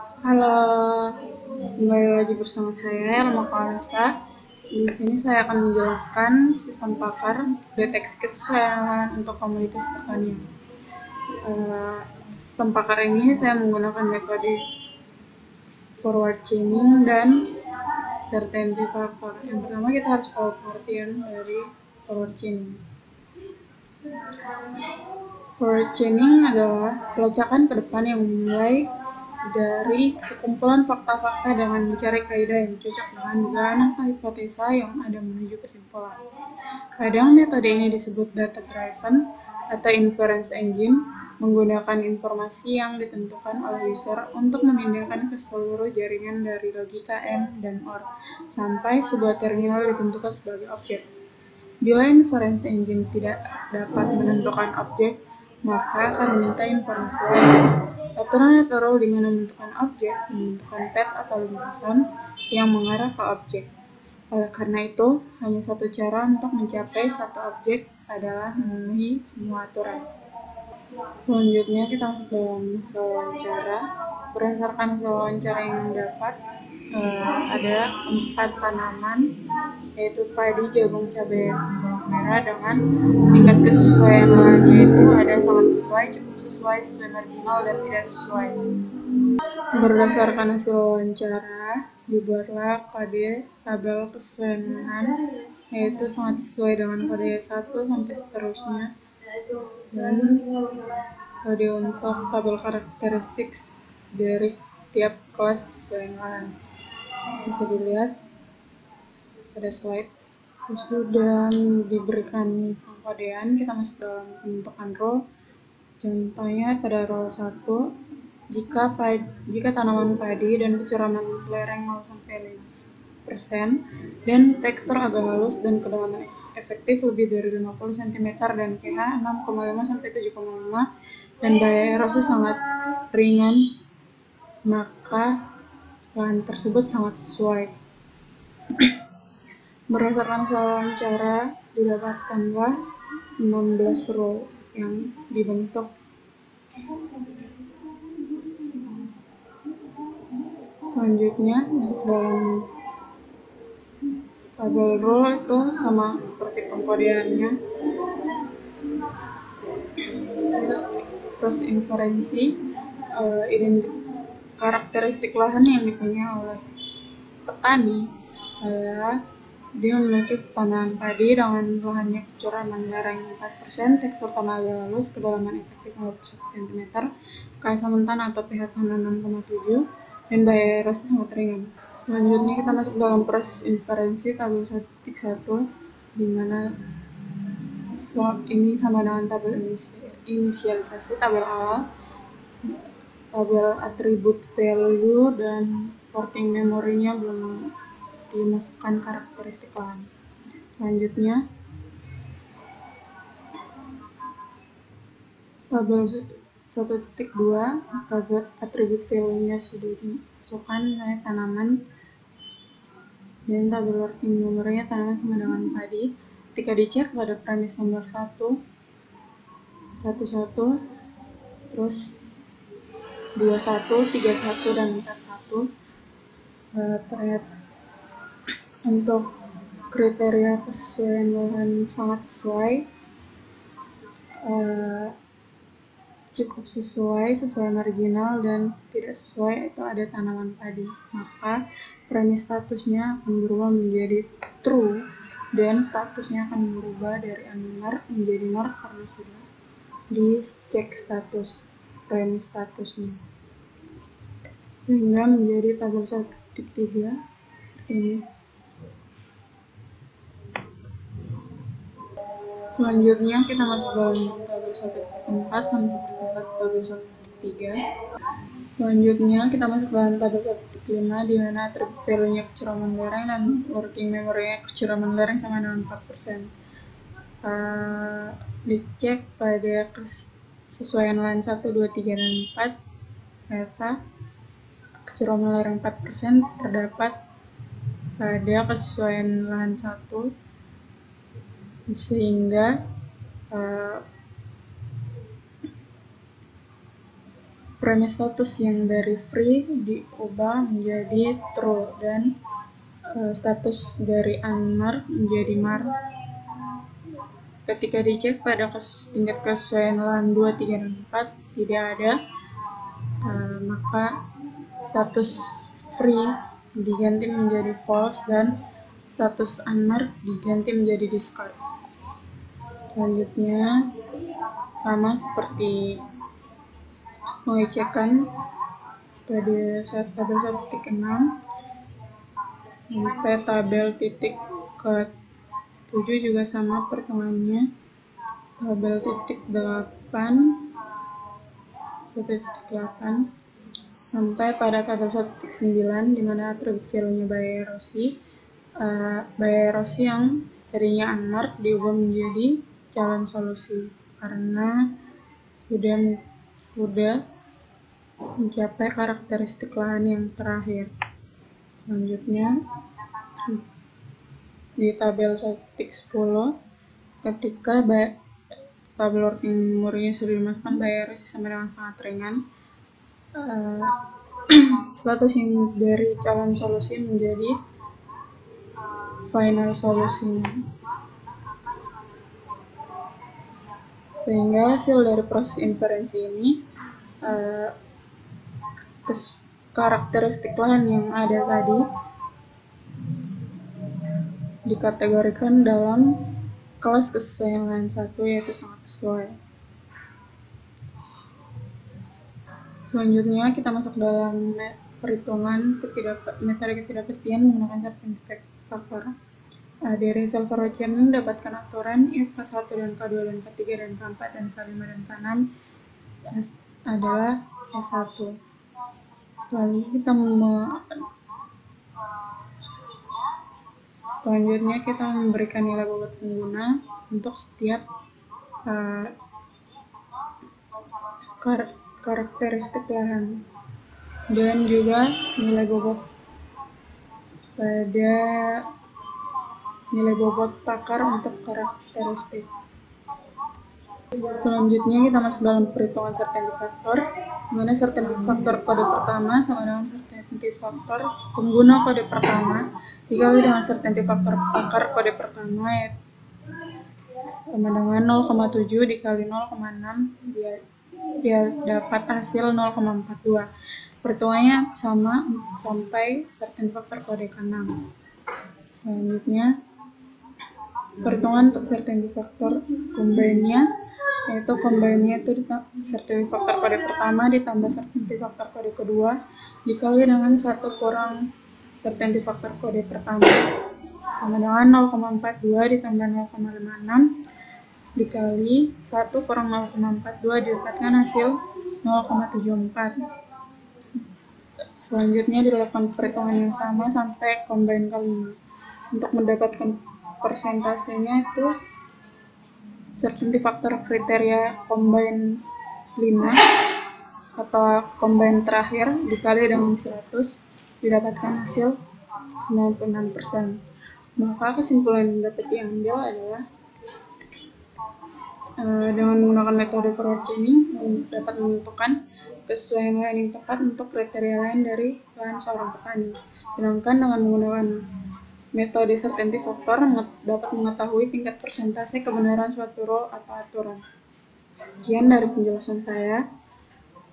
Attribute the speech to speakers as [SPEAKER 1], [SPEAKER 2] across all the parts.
[SPEAKER 1] Halo, kembali lagi bersama saya Elma Kalasa. Di sini saya akan menjelaskan sistem pakar deteksi kesesuaian untuk komunitas pertanian. Eh, Sistem pakar ini saya menggunakan metode forward chaining dan certainty pakar. Yang pertama kita harus tahu pengertian dari forward chaining. Forward chaining adalah pelacakan ke depan yang memulai dari sekumpulan fakta-fakta dengan mencari kaidah yang cocok dengan dugaan atau hipotesa yang ada menuju kesimpulan. Kadang metode ini disebut data driven atau inference engine, menggunakan informasi yang ditentukan oleh user untuk memindahkan ke seluruh jaringan dari logika AND dan OR sampai sebuah terminal ditentukan sebagai objek. Bila inference engine tidak dapat menentukan objek, maka akan meminta informasi lain. Aturan natural di mana menentukan objek menentukan path atau lintasan yang mengarah ke objek. Oleh karena itu, hanya satu cara untuk mencapai satu objek adalah memenuhi semua aturan. Selanjutnya kita masuk dalam hasil wawancara. Berdasarkan hasil wawancara yang dapat, ada 4 tanaman, yaitu padi, jagung, cabai, bawang merah dengan tingkat kesesuaian lahannya itu ada sangat sesuai, cukup sesuai, sesuai marginal, dan tidak sesuai. Berdasarkan hasil wawancara, dibuatlah tabel kesesuaian lahan, yaitu sangat sesuai dengan kode 1 sampai seterusnya, dan kode untuk tabel karakteristik dari setiap kelas kesesuaian lahan. Bisa dilihat pada slide. Sesudah diberikan pengkodean, kita masuk dalam pembentukan role. Contohnya pada role 1, jika tanaman padi dan kecuraman lereng 0-5% dan tekstur agak halus dan kedalaman efektif lebih dari 50 cm dan pH 6,5-7,5 dan bahaya erosi sangat ringan, maka lahan tersebut sangat sesuai. Berdasarkan hasil wawancara, didapatkanlah 16 role yang dibentuk. Selanjutnya masuk dalam tabel role itu sama seperti pengkodeannya. Terus inferensi, karakteristik lahan yang dipunyai oleh petani adalah dia memiliki tanaman padi dengan lahannya kecuraman lereng 4%, tekstur tanah agak halus, kedalaman efektif 51 cm, keasaman tanah atau pH tanah 6,7, dan bahaya erosi sangat ringan. Selanjutnya kita masuk dalam proses inferensi tabel 1.1, di mana ini sama dengan tabel inisialisasi, tabel awal, tabel atribut value, dan working memory-nya belum dimasukkan karakteristik lahan. Selanjutnya tabel 1.2, tabel atribut value-nya sudah dimasukkan oleh tanaman, dan tabel working memory-nya tanaman sama dengan padi. Ketika dicek pada premis nomor 1, 11, terus 21, 31, dan 41, ternyata untuk kriteria kesesuaian lahan sangat sesuai, cukup sesuai, sesuai marginal, dan tidak sesuai itu ada tanaman padi. Maka premis statusnya akan berubah menjadi true dan statusnya akan berubah dari unmarked menjadi marked karena sudah dicek status premis statusnya, sehingga menjadi tabel 1.3 ini. Selanjutnya kita masuk dalam tabel 1.4 sama seperti tabel 1.3. Selanjutnya kita masuk dalam tabel 1.5, di mana atribut value-nya kecuraman lereng dan working memory-nya kecuraman lereng sama dengan 4%. Dicek pada kesesuaian lahan 1, 2, 3, dan 4, ternyata kecuraman lereng 4% terdapat pada kesesuaian lahan 1, sehingga premis status yang dari free diubah menjadi true dan status dari unmarked menjadi marked. Ketika dicek pada tingkat kesesuaian lahan 2, 3, dan 4 tidak ada, maka status free diganti menjadi false dan status unmarked diganti menjadi discard. Selanjutnya sama seperti pengecekan pada tabel 1.6 sampai tabel titik ke 7 juga sama pertemuannya. Tabel titik 8 sampai pada tabel 1.9 di mana atribut value-nya biaya erosi yang tadinya unmarked diubah menjadi calon solusi karena sudah mencapai karakteristik lahan yang terakhir. Selanjutnya di tabel 1.10 ketika tabel working memory sudah dimasukkan biaya erosi sama dengan sangat ringan, status yang dari calon solusi menjadi final solusi, sehingga hasil dari proses inferensi ini karakteristik lahan yang ada tadi dikategorikan dalam kelas kesesuaian lahan 1, yaitu sangat sesuai. Selanjutnya kita masuk dalam perhitungan metode ketidakpastian menggunakan certificate faktor. Dari solver Roche-Churning mendapatkan aturan if K1 dan K2 dan K3 dan K4 dan K5 dan K6 adalah S1. Selanjutnya kita memberikan nilai bobot pengguna untuk setiap karakteristik lahan dan juga nilai bobot pakar untuk karakteristik. Selanjutnya kita masuk dalam perhitungan certainty factor, di mana certainty factor kode pertama sama dengan certainty factor pengguna kode pertama dikali dengan certainty factor pakar kode pertama, yaitu sama dengan 0,7 dikali 0,6 dia dapat hasil 0,42. Perhitungannya sama sampai certainty factor kode ke-6. Selanjutnya perhitungan untuk certainty factor combine-nya, yaitu combine-nya itu certainty factor kode pertama ditambah certainty factor kode kedua dikali dengan 1 kurang certainty factor kode pertama sama dengan 0,42 ditambah 0,56 dikali 1 kurang 0,42 didapatkan hasil 0,74. Selanjutnya dilakukan perhitungan yang sama sampai combine kelima. Untuk mendapatkan persentasenya itu certainty factor kriteria combine 5 atau combine terakhir dikali dengan 100 didapatkan hasil 96%. Maka kesimpulan yang dapat diambil adalah dengan menggunakan metode forward chaining dapat menentukan kesesuaian lahan yang tepat untuk kriteria lain dari lahan seorang petani. Sedangkan dengan menggunakan metode certainty factor dapat mengetahui tingkat persentase kebenaran suatu rule atau aturan. Sekian dari penjelasan saya.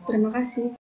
[SPEAKER 1] Terima kasih.